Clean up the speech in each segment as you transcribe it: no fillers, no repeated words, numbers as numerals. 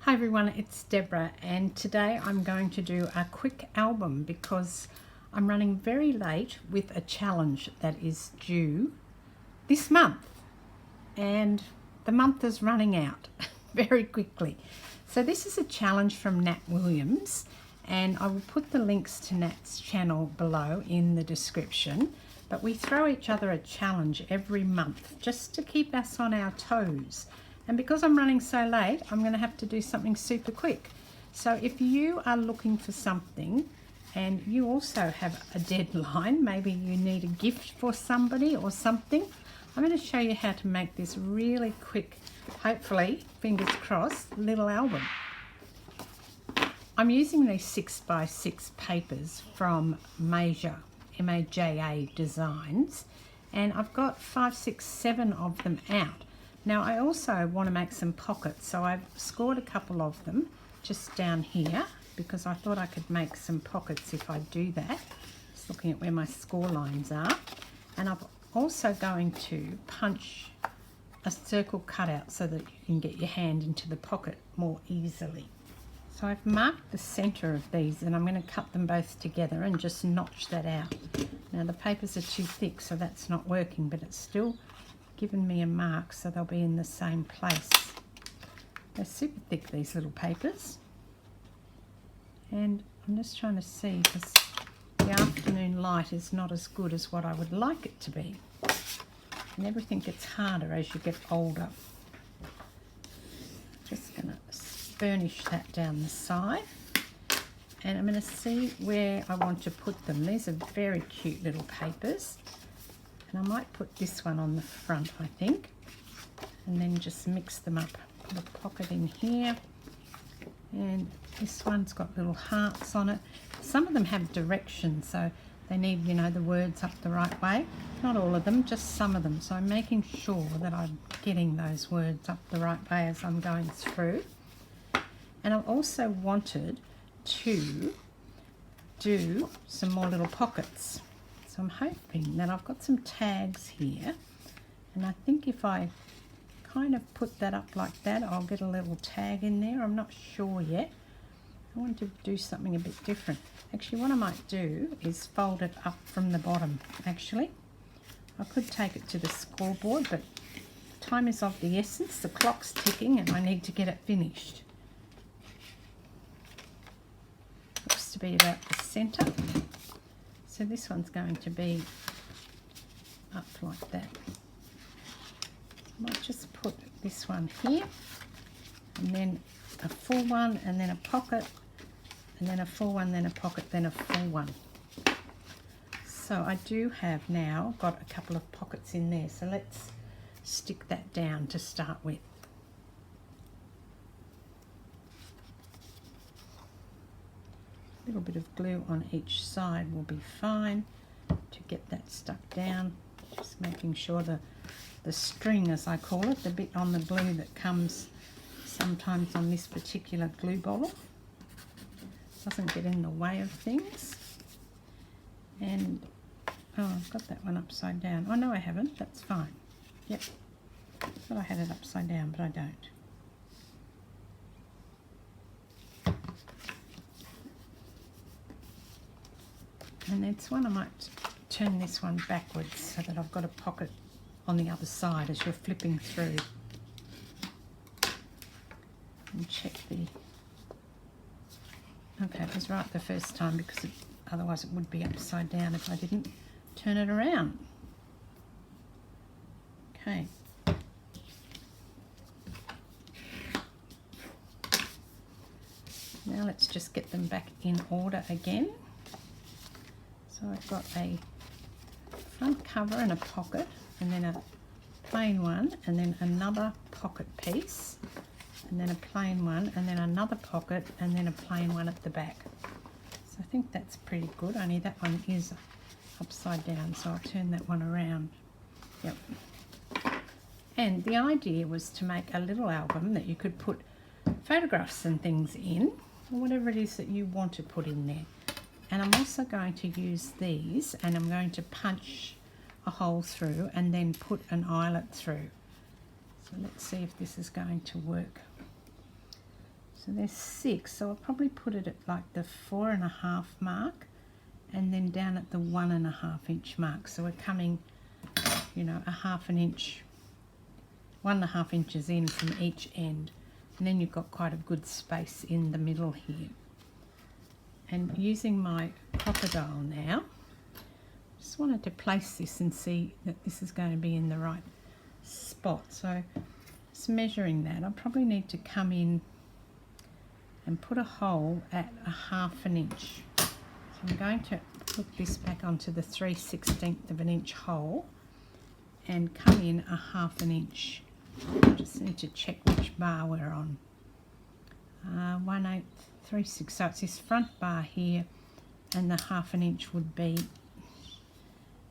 Hi everyone, it's Deborah, and today I'm going to do a quick album because I'm running very late with a challenge that is due this month, and the month is running out very quickly. So this is a challenge from Nat Williams, and I will put the links to Nat's channel below in the description, but we throw each other a challenge every month just to keep us on our toes. And because I'm running so late, I'm going to have to do something super quick. So if you are looking for something and you also have a deadline, maybe you need a gift for somebody or something, I'm going to show you how to make this really quick, hopefully, fingers crossed, little album. I'm using these 6x6 papers from Maja, M-A-J-A Designs, and I've got 5, 6, 7 of them out. Now I also want to make some pockets, so I've scored a couple of them just down here because I thought I could make some pockets if I do that. Just looking at where my score lines are. And I'm also going to punch a circle cutout so that you can get your hand into the pocket more easily. So I've marked the center of these and I'm going to cut them both together and just notch that out. Now the papers are too thick, so that's not working, but it's still given me a mark so they'll be in the same place. They're super thick, these little papers, and I'm just trying to see because the afternoon light is not as good as what I would like it to be, and everything gets harder as you get older. Just going to burnish that down the side, and I'm going to see where I want to put them. These are very cute little papers. And I might put this one on the front, I think, and then just mix them up. Put a pocket in here, and this one's got little hearts on it. Some of them have directions, so they need, you know, the words up the right way. Not all of them, just some of them. So I'm making sure that I'm getting those words up the right way as I'm going through. And I also wanted to do some more little pockets. So I'm hoping that I've got some tags here, and I think if I kind of put that up like that, I'll get a little tag in there. I'm not sure yet. I want to do something a bit different. Actually, what I might do is fold it up from the bottom, actually. I could take it to the scoreboard, but time is of the essence. The clock's ticking and I need to get it finished. Looks to be about the centre. So this one's going to be up like that. I might just put this one here, and then a full one, and then a pocket, and then a full one, then a pocket, then a full one. So I do have now got a couple of pockets in there. So let's stick that down to start with. A little bit of glue on each side will be fine to get that stuck down. Just making sure the string, as I call it, the bit on the glue that comes sometimes on this particular glue bottle, doesn't get in the way of things. And oh, I've got that one upside down. Oh no, I haven't. That's fine. Yep, I thought I had it upside down, but I don't. And this one, I might turn this one backwards so that I've got a pocket on the other side as you're flipping through. And check the... Okay, it was right the first time because otherwise it would be upside down if I didn't turn it around. Okay. Now let's just get them back in order again. So I've got a front cover and a pocket, and then a plain one, and then another pocket piece, and then a plain one, and then another pocket, and then a plain one at the back. So I think that's pretty good, only that one is upside down, so I'll turn that one around. Yep. And the idea was to make a little album that you could put photographs and things in, or whatever it is that you want to put in there. And I'm also going to use these, and I'm going to punch a hole through and then put an eyelet through. So let's see if this is going to work. So there's 6, so I'll probably put it at like the 4.5 mark, and then down at the 1.5 inch mark. So we're coming, you know, a 1/2 inch, 1.5 inches in from each end, and then you've got quite a good space in the middle here. And using my crocodile now, just wanted to place this and see that this is going to be in the right spot. So just measuring that, I probably need to come in and put a hole at a 1/2 inch. So I'm going to put this back onto the 3/16 of an inch hole and come in a 1/2 inch. I just need to check which bar we're on. 1/8, 3/6. So it's this front bar here, and the 1/2 inch would be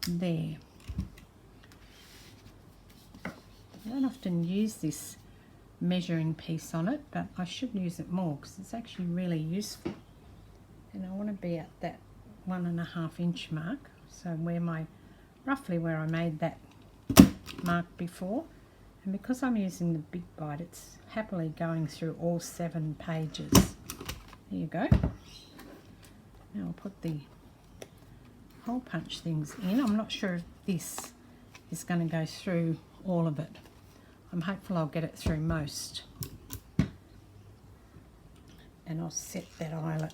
there. I don't often use this measuring piece on it, but I should use it more because it's actually really useful. And I want to be at that 1.5 inch mark, so roughly where I made that mark before. And because I'm using the big bite, it's happily going through all 7 pages. There you go. Now I'll put the hole punch things in. I'm not sure if this is going to go through all of it. I'm hopeful I'll get it through most. And I'll set that eyelet.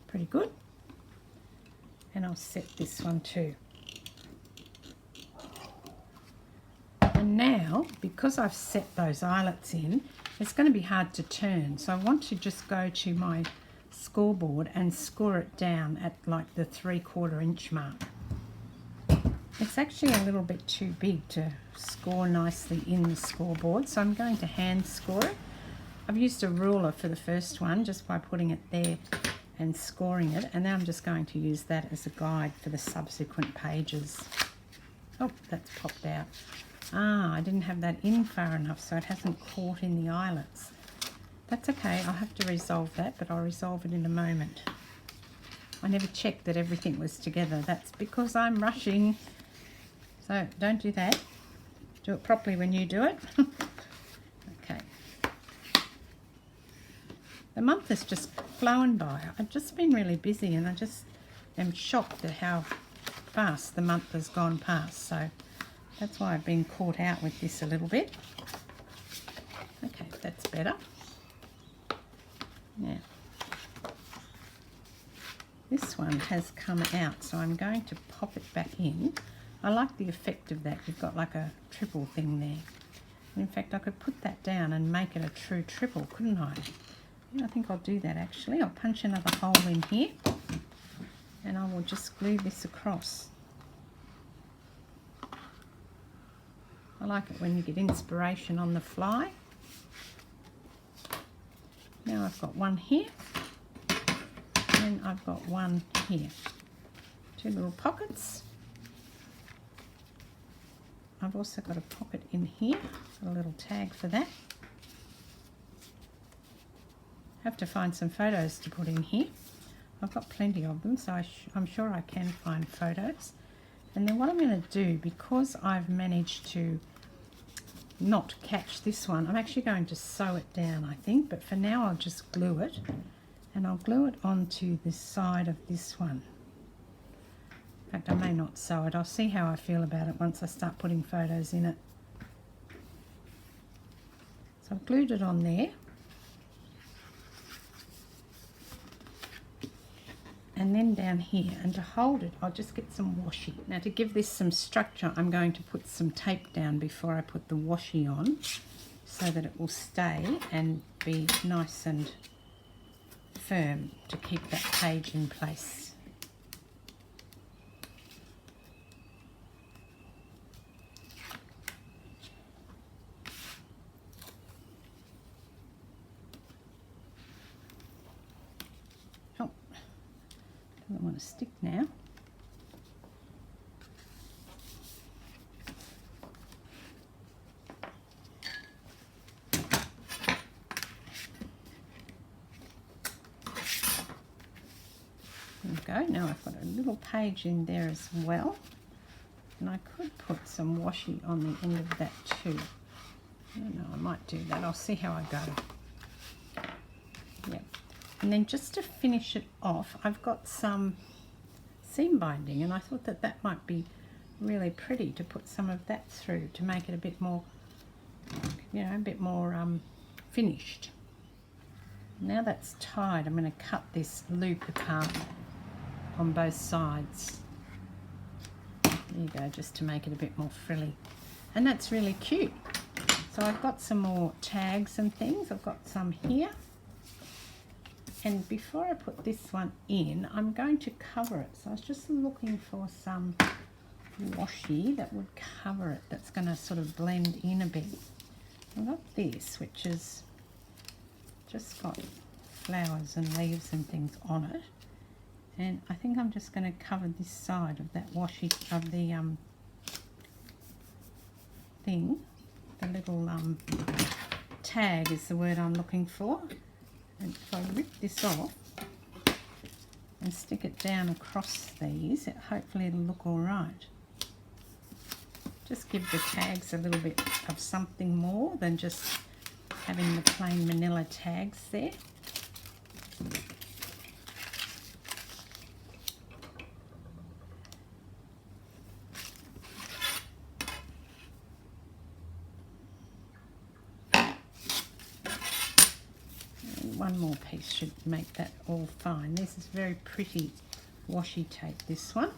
Pretty good. And I'll set this one too. And now, because I've set those eyelets in, it's going to be hard to turn. So I want to just go to my scoreboard and score it down at like the 3/4 inch mark. It's actually a little bit too big to score nicely in the scoreboard, so I'm going to hand score it. I've used a ruler for the first one just by putting it there and scoring it, and now I'm just going to use that as a guide for the subsequent pages. Oh, that's popped out. I didn't have that in far enough, so it hasn't caught in the eyelets. That's okay, I'll have to resolve that, but I'll resolve it in a moment. I never checked that everything was together. That's because I'm rushing. So don't do that. Do it properly when you do it. Okay. The month has just flown by. I've just been really busy, and I just am shocked at how fast the month has gone past. So that's why I've been caught out with this a little bit. Okay, that's better. Now, this one has come out, so I'm going to pop it back in. I like the effect of that. You've got like a triple thing there. And in fact, I could put that down and make it a true triple, couldn't I? Yeah, I think I'll do that actually. I'll punch another hole in here, and I will just glue this across. I like it when you get inspiration on the fly. Now I've got one here, and I've got one here. 2 little pockets. I've also got a pocket in here, got a little tag for that. Have to find some photos to put in here. I've got plenty of them, so I'm sure I can find photos. And then what I'm going to do, because I've managed to not catch this one, I'm actually going to sew it down, I think, but for now I'll just glue it, and I'll glue it onto the side of this one. In fact, I may not sew it. I'll see how I feel about it once I start putting photos in it. So I've glued it on there. And then down here, and to hold it, I'll just get some washi. Now to give this some structure, I'm going to put some tape down before I put the washi on, so that it will stay and be nice and firm to keep that page in place. Doesn't want to stick now. There we go. Now I've got a little page in there as well, and I could put some washi on the end of that too. I don't know, I might do that. I'll see how I go. Yep. And then just to finish it off, I've got some seam binding, and I thought that that might be really pretty to put some of that through to make it a bit more, you know, a bit more finished. Now that's tied, I'm going to cut this loop apart on both sides. There you go, just to make it a bit more frilly. And that's really cute. So I've got some more tags and things. I've got some here. And before I put this one in, I'm going to cover it. So I was just looking for some washi that would cover it, that's going to sort of blend in a bit. I've got this, which is just got flowers and leaves and things on it. And I think I'm just going to cover this side of that washi, of the thing. The little tag is the word I'm looking for. And if I rip this off and stick it down across these, hopefully it'll look all right. Just give the tags a little bit of something more than just having the plain manila tags there. One more piece should make that all fine. This is very pretty washi tape, this one.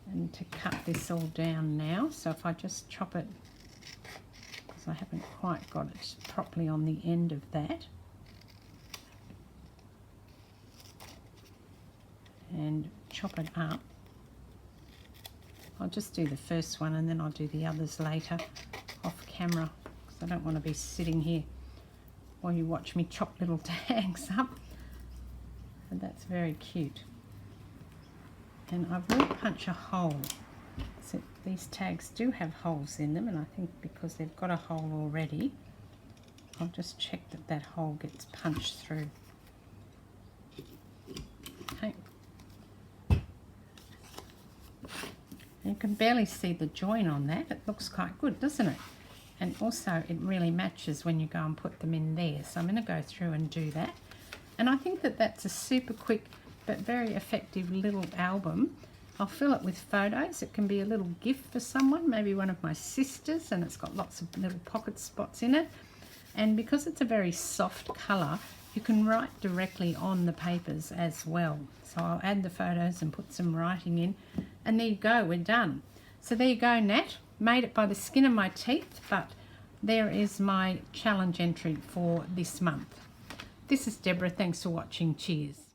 And to cut this all down now, so if I just chop it, I haven't quite got it properly on the end of that, and chop it up. I'll just do the first one and then I'll do the others later off camera, because I don't want to be sitting here while you watch me chop little tags up. And that's very cute. And I will punch a hole. So these tags do have holes in them, and I think because they've got a hole already, I'll just check that that hole gets punched through. Okay. You can barely see the join on that. It looks quite good, doesn't it? And also it really matches when you go and put them in there. So I'm going to go through and do that. And I think that that's a super quick but very effective little album. I'll fill it with photos. It can be a little gift for someone, maybe one of my sisters, and it's got lots of little pocket spots in it. And because it's a very soft colour, you can write directly on the papers as well. So I'll add the photos and put some writing in, and there you go, we're done. So there you go, Nat. Made it by the skin of my teeth, but there is my challenge entry for this month. This is Deborah. Thanks for watching. Cheers.